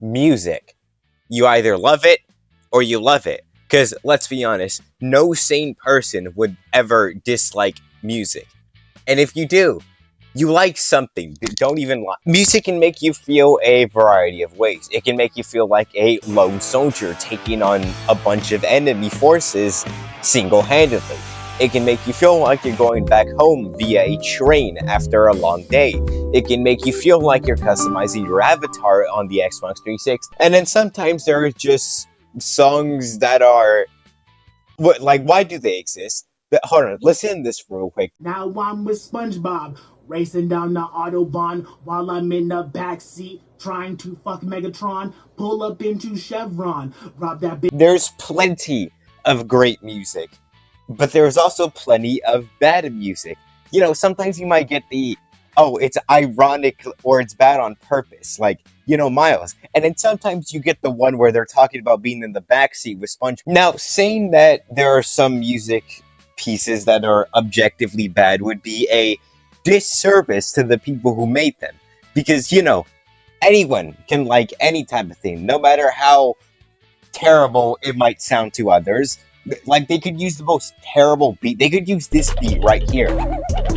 music. You either love it or you love it. Because let's be honest, no sane person would ever dislike music. And if you do, you like something. Don't even lie. Music can make you feel a variety of ways. It can make you feel like a lone soldier taking on a bunch of enemy forces single-handedly. It can make you feel like you're going back home via a train after a long day. It can make you feel like you're customizing your avatar on the Xbox 360. And then sometimes there are just songs that are... like, why do they exist? Hold on, listen to this real quick. Now I'm with SpongeBob, racing down the Autobahn while I'm in the backseat trying to fuck Megatron, pull up into Chevron, rob that bitch. There's plenty of great music, but there's also plenty of bad music. You know, sometimes you might get the, oh, it's ironic or it's bad on purpose, like, you know, Miles. And then sometimes you get the one where they're talking about being in the backseat with SpongeBob. Now, saying that there are some music pieces that are objectively bad would be a disservice to the people who made them. Because, you know, anyone can like any type of thing, no matter how terrible it might sound to others. Like, they could use the most terrible beat. They could use this beat right here,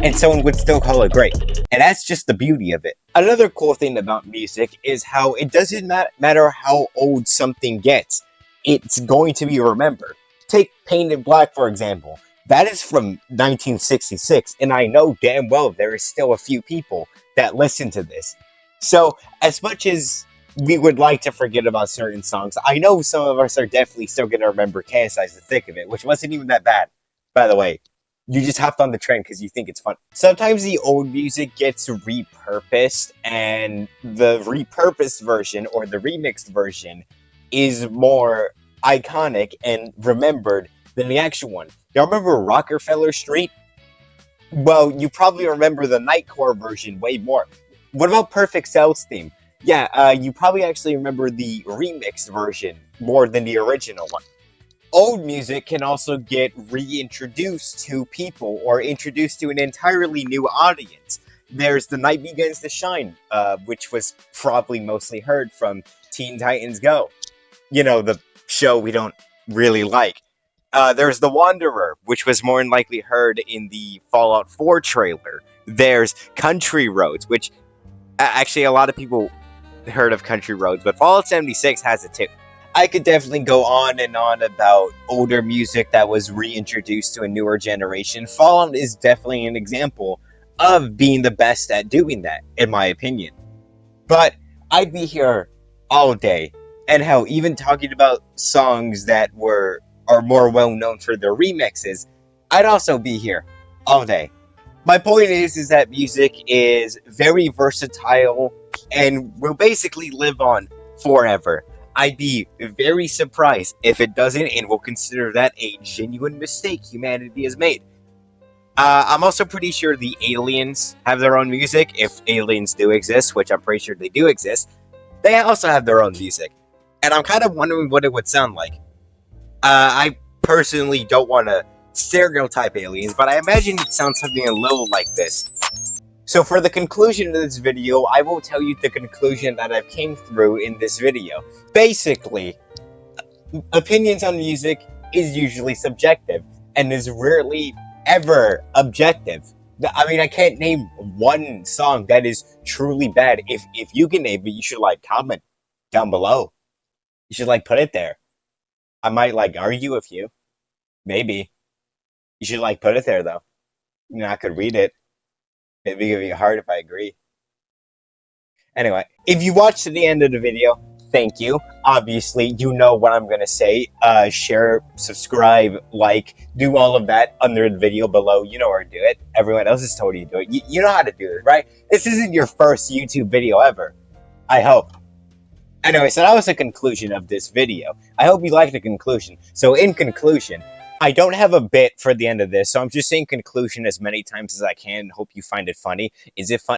and someone would still call it great. And that's just the beauty of it. Another cool thing about music is how it doesn't matter how old something gets. It's going to be remembered. Take Painted Black, for example. That is from 1966, and I know damn well there is still a few people that listen to this. So, as much as we would like to forget about certain songs, I know some of us are definitely still going to remember Can't Size the Thick of It, which wasn't even that bad, by the way. You just hopped on the trend because you think it's fun. Sometimes the old music gets repurposed, and the repurposed version, or the remixed version, is more iconic and remembered than the actual one. Y'all remember Rockefeller Street? Well, you probably remember the Nightcore version way more. What about Perfect Cell's theme? Yeah, you probably actually remember the remixed version more than the original one. Old music can also get reintroduced to people or introduced to an entirely new audience. There's The Night Begins to Shine, which was probably mostly heard from Teen Titans Go. You know, the show we don't really like. There's The Wanderer, which was more than likely heard in the Fallout 4 trailer. There's Country Roads, which actually a lot of people heard of Country Roads, but Fallout 76 has it too. I could definitely go on and on about older music that was reintroduced to a newer generation. Fallout is definitely an example of being the best at doing that, in my opinion. But I'd be here all day, and hell, even talking about songs that are more well known for their remixes, I'd also be here all day. My point is that music is very versatile and will basically live on forever. I'd be very surprised if it doesn't, and will consider that a genuine mistake humanity has made. I'm also pretty sure the aliens have their own music, if aliens do exist, which I'm pretty sure they do exist. They also have their own music, and I'm kind of wondering what it would sound like. I personally don't want to stereotype aliens, but I imagine it sounds something a little like this. So for the conclusion of this video, I will tell you the conclusion that I've came through in this video. Basically, opinions on music is usually subjective, and is rarely ever objective. I mean, I can't name one song that is truly bad. If you can name it, you should, like, comment down below. You should, like, put it there. I might, like, argue with you. Maybe. You should, like, put it there, though. You know, I could read it. Maybe it'd be hard if I agree. Anyway, if you watched to the end of the video, thank you. Obviously, you know what I'm gonna say. Share, subscribe, like, do all of that under the video below. You know where to do it. Everyone else has told you to do it. You know how to do it, right? This isn't your first YouTube video ever. I hope. Anyway, so that was the conclusion of this video. I hope you liked the conclusion. So in conclusion, I don't have a bit for the end of this, so I'm just saying conclusion as many times as I can. Hope you find it funny. Is it funny?